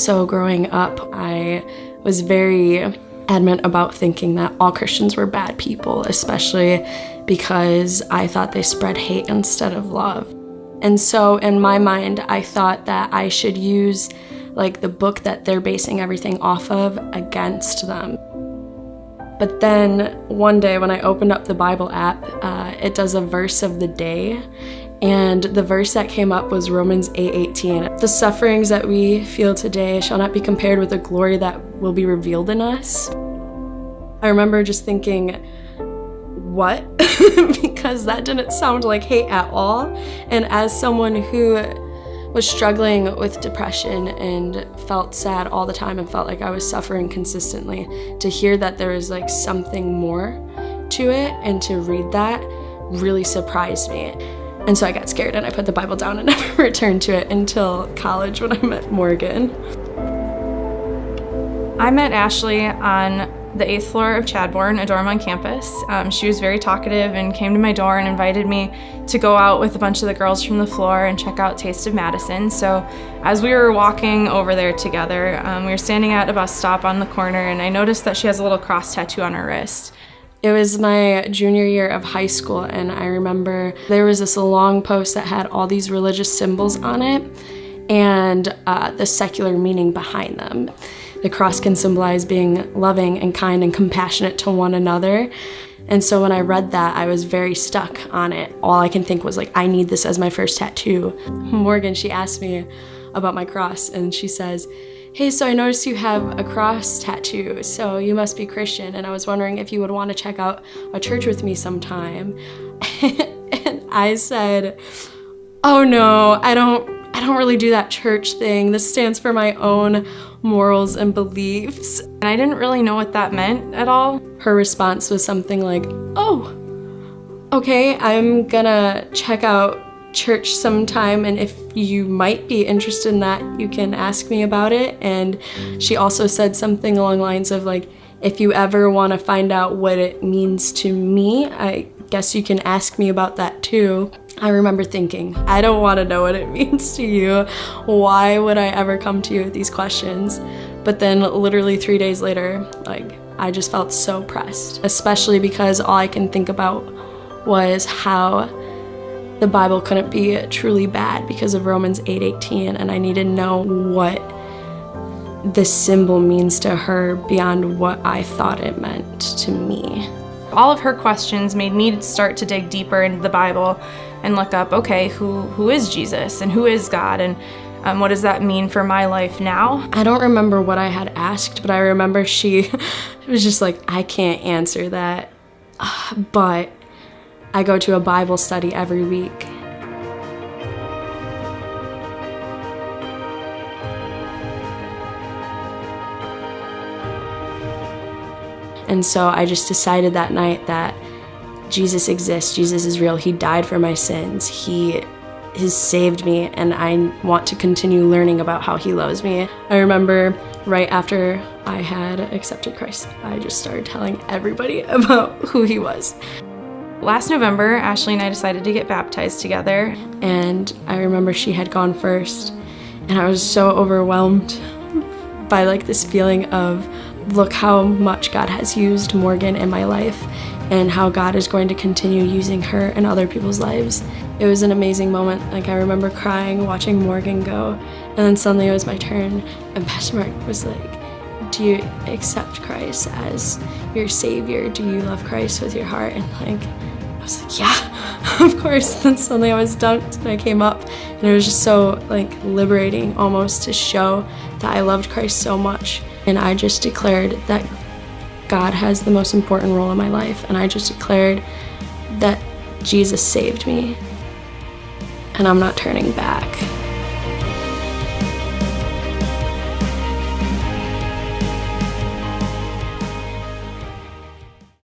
So growing up, I was very adamant about thinking that all Christians were bad people, especially because I thought they spread hate instead of love. And so in my mind, I thought that I should use the book that they're basing everything off of against them. But then one day when I opened up the Bible app, it does a verse of the day. And the verse that came up was Romans 8:18. The sufferings that we feel today shall not be compared with the glory that will be revealed in us. I remember just thinking, what? Because that didn't sound like hate at all. And as someone who was struggling with depression and felt sad all the time and felt like I was suffering consistently, to hear that there was something more to it and to read that really surprised me. And so I got scared and I put the Bible down and never returned to it until college when I met Morgan. I met Ashley on the 8th floor of Chadbourne, a dorm on campus. She was very talkative and came to my door and invited me to go out with a bunch of the girls from the floor and check out Taste of Madison. So as we were walking over there together, we were standing at a bus stop on the corner, and I noticed that she has a little cross tattoo on her wrist. It was my junior year of high school, and I remember there was this long post that had all these religious symbols on it and the secular meaning behind them. The cross can symbolize being loving and kind and compassionate to one another. And so when I read that, I was very stuck on it. All I can think was I need this as my first tattoo. Morgan, she asked me about my cross, and she says, "Hey, so I noticed you have a cross tattoo, so you must be Christian, and I was wondering if you would want to check out a church with me sometime." And I said, "Oh no, I don't really do that church thing. This stands for my own morals and beliefs." And I didn't really know what that meant at all. Her response was something like, "Oh, okay, I'm gonna check out church sometime, and if you might be interested in that, you can ask me about it." And she also said something along the lines of if you ever want to find out what it means to me, I guess you can ask me about that too. I remember thinking, I don't want to know what it means to you. Why would I ever come to you with these questions? But then literally 3 days later, I just felt so pressed, especially because all I can think about was how the Bible couldn't be truly bad because of Romans 8:18, and I needed to know what this symbol means to her beyond what I thought it meant to me. All of her questions made me start to dig deeper into the Bible and look up, okay, who is Jesus and who is God, and what does that mean for my life now? I don't remember what I had asked, but I remember she was just I can't answer that, but I go to a Bible study every week. And so I just decided that night that Jesus exists, Jesus is real, he died for my sins, he has saved me, and I want to continue learning about how he loves me. I remember right after I had accepted Christ, I just started telling everybody about who he was. Last November, Ashley and I decided to get baptized together. And I remember she had gone first, and I was so overwhelmed by this feeling of, look how much God has used Morgan in my life and how God is going to continue using her in other people's lives. It was an amazing moment. I remember crying, watching Morgan go, and then suddenly it was my turn, and Pastor Mark was like, "Do you accept Christ as your Savior? Do you love Christ with your heart?" And I was like, "Yeah, of course." Then suddenly I was dunked and I came up, and it was just so liberating almost to show that I loved Christ so much. And I just declared that God has the most important role in my life, and I just declared that Jesus saved me, and I'm not turning back.